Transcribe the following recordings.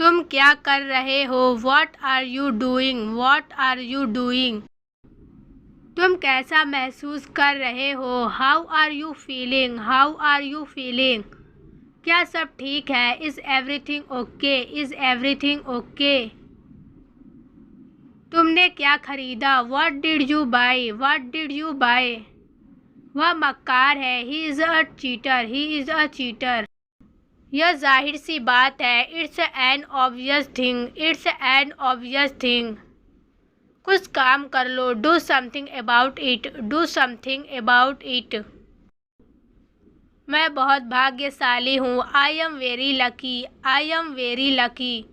तुम क्या कर रहे हो? What are you doing? What are you doing? तुम कैसा महसूस कर रहे हो? How are you feeling? How are you feeling? क्या सब ठीक है? Is everything okay? Is everything okay? तुमने क्या खरीदा? What did you buy? What did you buy? वह मक्कार है। He is a cheater. He is a cheater. यह जाहिर सी बात है। It's an obvious thing. It's an obvious thing. कुछ काम कर लो। Do something about it. Do something about it. मैं बहुत भाग्यशाली हूँ। I am very lucky. I am very lucky.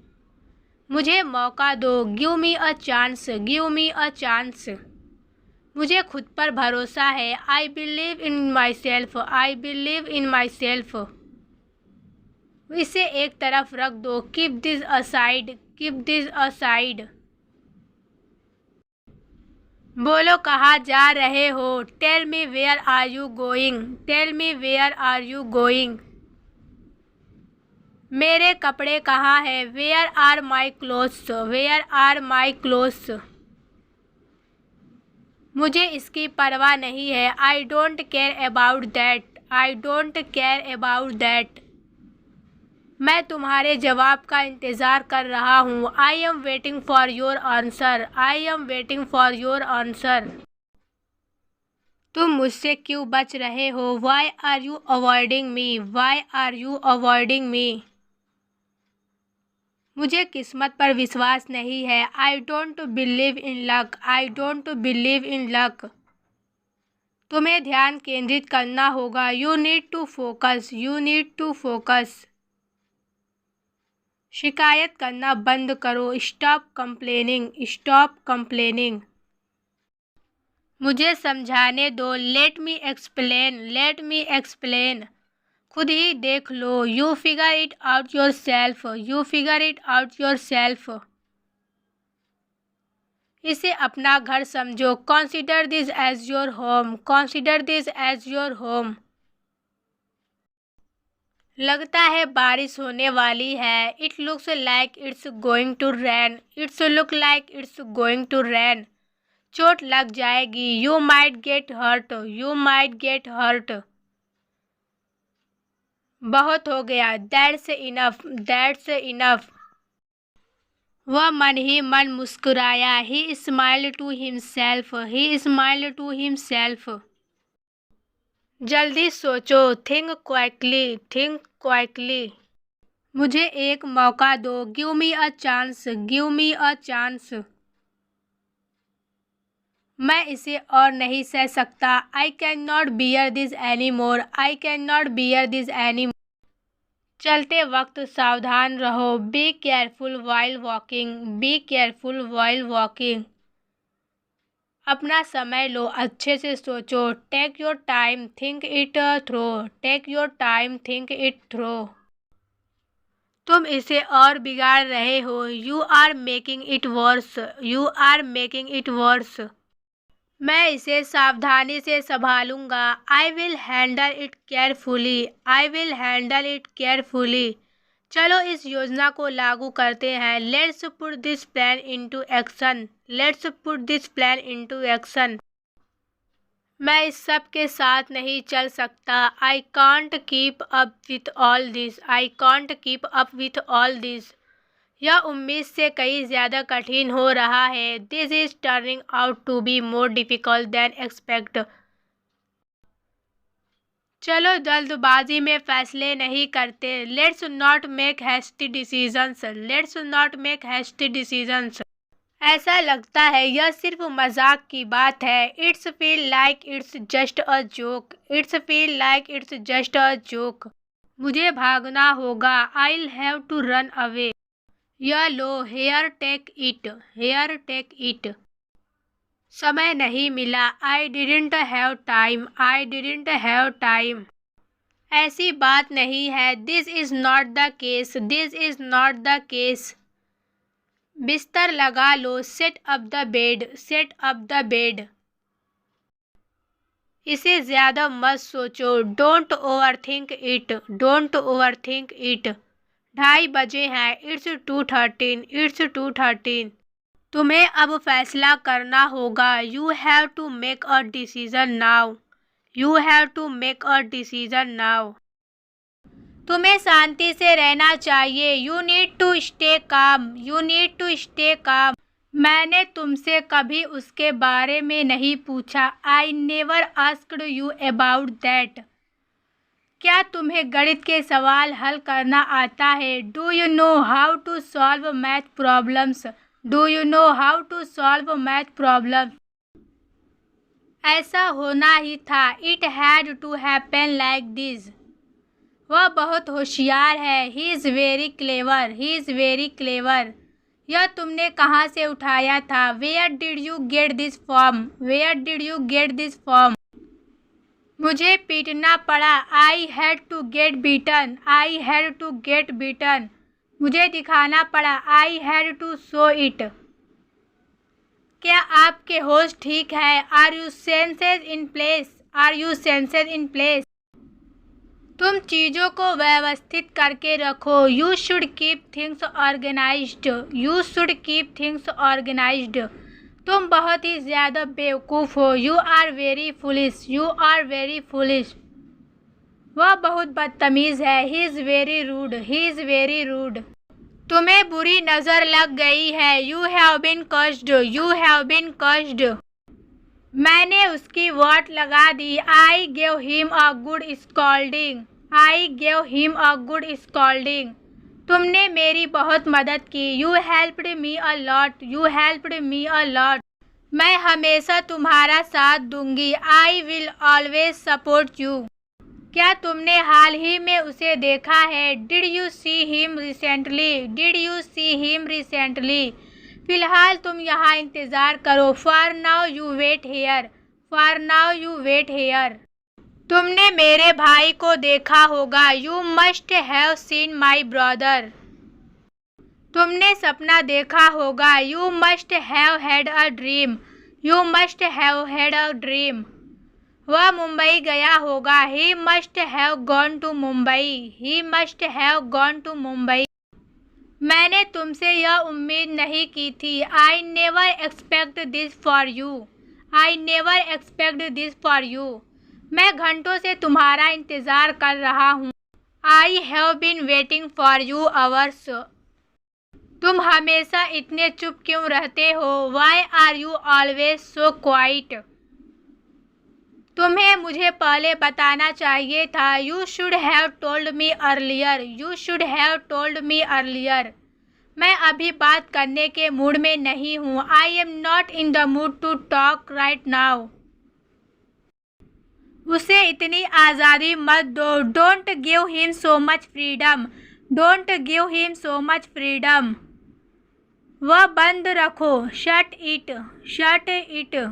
मुझे मौका दो। Give me a chance. Give me a chance. मुझे खुद पर भरोसा है। I believe in myself. I believe in myself. इसे एक तरफ रख दो। Keep this aside. Keep this aside. बोलो कहाँ जा रहे हो? Tell me where are you going? Tell me where are you going? मेरे कपड़े कहाँ हैं? Where are my clothes? Where are my clothes? मुझे इसकी परवाह नहीं है। I don't care about that. I don't care about that. मैं तुम्हारे जवाब का इंतज़ार कर रहा हूँ। I am waiting for your answer. I am waiting for your answer. तुम मुझसे क्यों बच रहे हो? Why are you avoiding me? Why are you avoiding me? मुझे किस्मत पर विश्वास नहीं है। I don't believe in luck. I don't believe in luck. तुम्हें ध्यान केंद्रित करना होगा। You need to focus. You need to focus. शिकायत करना बंद करो। Stop complaining. Stop complaining. मुझे समझाने दो। Let me explain. Let me explain. खुद ही देख लो। You figure it out yourself. You figure it out yourself. इसे अपना घर समझो। Consider this as your home. Consider this as your home. लगता है बारिश होने वाली है। It looks like it's going to rain. It's look like it's going to rain. चोट लग जाएगी। You might get hurt. You might get hurt. बहुत हो गया। That's enough. That's enough. वह मन ही मन मुस्कुराया। He smiled to himself. He smiled to himself. जल्दी सोचो। Think quickly. Think quickly. मुझे एक मौका दो। Give me a chance. Give me a chance. मैं इसे और नहीं सह सकता। I cannot bear this anymore. I cannot bear this anymore. चलते वक्त सावधान रहो। Be careful while walking. Be careful while walking. अपना समय लो। अच्छे से सोचो। Take your time. Think it through. Take your time. Think it through. तुम इसे और बिगाड़ रहे हो। You are making it worse. You are making it worse. मैं इसे सावधानी से संभालूंगा। I will handle it carefully. I will handle it carefully. चलो इस योजना को लागू करते हैं। Let's put this plan into action. Let's put this plan into action. मैं इस सब के साथ नहीं चल सकता। I can't keep up with all this. I can't keep up with all this. यह उम्मीद से कहीं ज़्यादा कठिन हो रहा है। This is turning out to be more difficult than expected. चलो जल्दबाजी में फैसले नहीं करते। Let's not make hasty decisions. Let's not make hasty decisions. ऐसा लगता है यह सिर्फ मजाक की बात है। It's feel like it's just a joke. It's feel like it's just a joke. मुझे भागना होगा। I'll have to run away. यह लो। Here take it. Here take it. समय नहीं मिला। I didn't have time. I didn't have time. ऐसी बात नहीं है। This is not the case. This is not the case. बिस्तर लगा लो। Set up the bed. Set up the bed. इसे ज़्यादा मत सोचो। Don't overthink it. Don't overthink it. 2:30 बजे हैं। It's 2:13. It's 2:13. तुम्हें अब फैसला करना होगा। You have to make a decision now. You have to make a decision now. तुम्हें शांति से रहना चाहिए। You need to stay calm. You need to stay calm. मैंने तुमसे कभी उसके बारे में नहीं पूछा। I never asked you about that. क्या तुम्हें गणित के सवाल हल करना आता है? Do you know how to solve math problems? Do you know how to solve math problems? ऐसा होना ही था। It had to happen like this. वह बहुत होशियार है। He is very clever. He is very clever. यह तुमने कहाँ से उठाया था? Where did you get this from? Where did you get this from? मुझे पीटना पड़ा। I had to get beaten. I had to get beaten. मुझे दिखाना पड़ा। I had to show it. क्या आपके होश ठीक है? Are you senses in place? Are you senses in place? तुम चीज़ों को व्यवस्थित करके रखो। You should keep things organized. You should keep things organized. तुम बहुत ही ज़्यादा बेवकूफ़ हो। You are very foolish. You are very foolish. वह बहुत बदतमीज़ है। He is very rude. He is very rude. तुम्हें बुरी नज़र लग गई है। You have been cursed. You have been cursed. मैंने उसकी वाट लगा दी। I gave him a good scolding. I gave him a good scolding. तुमने मेरी बहुत मदद की। You helped me a lot. You helped me a lot. मैं हमेशा तुम्हारा साथ दूंगी। I will always support you. क्या तुमने हाल ही में उसे देखा है? Did you see him recently? Did you see him recently? फिलहाल तुम यहाँ इंतज़ार करो। For now you wait here. For now you wait here. तुमने मेरे भाई को देखा होगा। You must have seen my brother. तुमने सपना देखा होगा। You must have had a dream. You must have had a dream. वह मुंबई गया होगा। He must have gone to Mumbai. He must have gone to Mumbai. मैंने तुमसे यह उम्मीद नहीं की थी। I never expect this for you. I never expect this for you. मैं घंटों से तुम्हारा इंतज़ार कर रहा हूँ। I have been waiting for you hours. तुम हमेशा इतने चुप क्यों रहते हो? Why are you always so quiet? तुम्हें मुझे पहले बताना चाहिए था। You should have told me earlier. You should have told me earlier. मैं अभी बात करने के मूड में नहीं हूँ। I am not in the mood to talk right now. उसे इतनी आज़ादी मत दो। Don't give him so much freedom. Don't give him so much freedom. वह बंद रखो। Shut it. Shut it.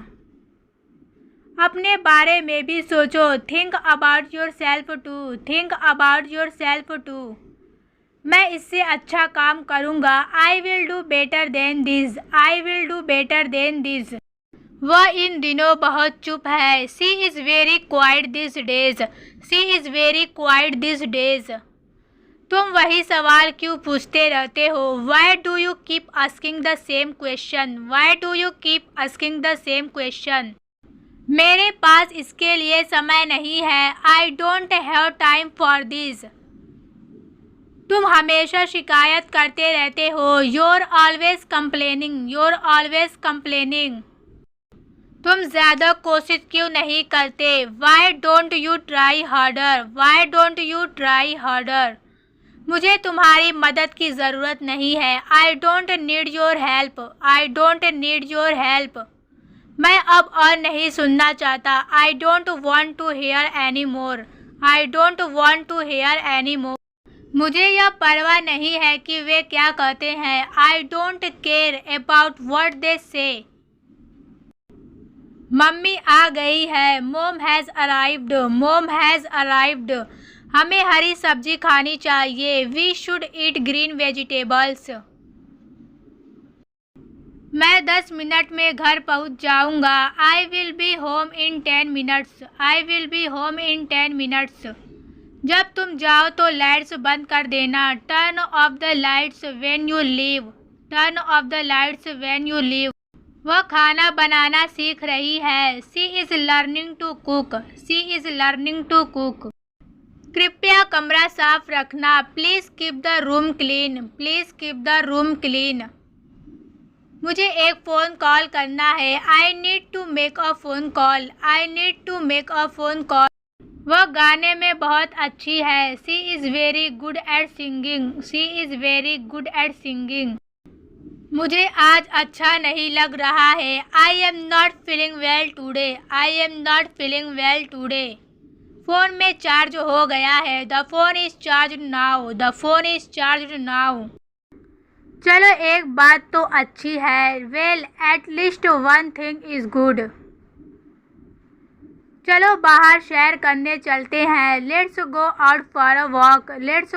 अपने बारे में भी सोचो। Think about yourself too. Think about yourself too. मैं इससे अच्छा काम करूँगा। I will do better than this. I will do better than this. वह इन दिनों बहुत चुप है। She is very quiet these days. She is very quiet these days. तुम वही सवाल क्यों पूछते रहते हो? Why do you keep asking the same question? Why do you keep asking the same question? मेरे पास इसके लिए समय नहीं है। I don't have time for this. तुम हमेशा शिकायत करते रहते हो। You're always complaining. You're always complaining. तुम ज़्यादा कोशिश क्यों नहीं करते? Why don't you try harder? Why don't you try harder? मुझे तुम्हारी मदद की ज़रूरत नहीं है। I don't need your help. I don't need your help. मैं अब और नहीं सुनना चाहता। I don't want to hear anymore. I don't want to hear anymore. मुझे यह परवाह नहीं है कि वे क्या कहते हैं। I don't care about what they say. Mummy आ गई है। Mom has arrived. Mom has arrived. हमें हरी सब्जी खानी चाहिए। We should eat green vegetables. मैं 10 मिनट में घर पहुंच जाऊंगा। I will be home in 10 minutes. I will be home in 10 minutes. जब तुम जाओ तो लाइट्स बंद कर देना। Turn off the lights when you leave. Turn off the lights when you leave. वह खाना बनाना सीख रही है। She is learning to cook. She is learning to cook. कृपया कमरा साफ रखना। Please keep the room clean. Please keep the room clean. मुझे एक फ़ोन कॉल करना है। I need to make a phone call. I need to make a phone call. वह गाने में बहुत अच्छी है। She is very good at singing. She is very good at singing. मुझे आज अच्छा नहीं लग रहा है। I am not feeling well today. I am not feeling well today. Phone में चार्ज हो गया है। The phone is charge now. The phone is charge now. चलो एक बात तो अच्छी है। Well at least one thing is good. चलो बाहर सैर करने चलते हैं। Let's go out for a walk. Let's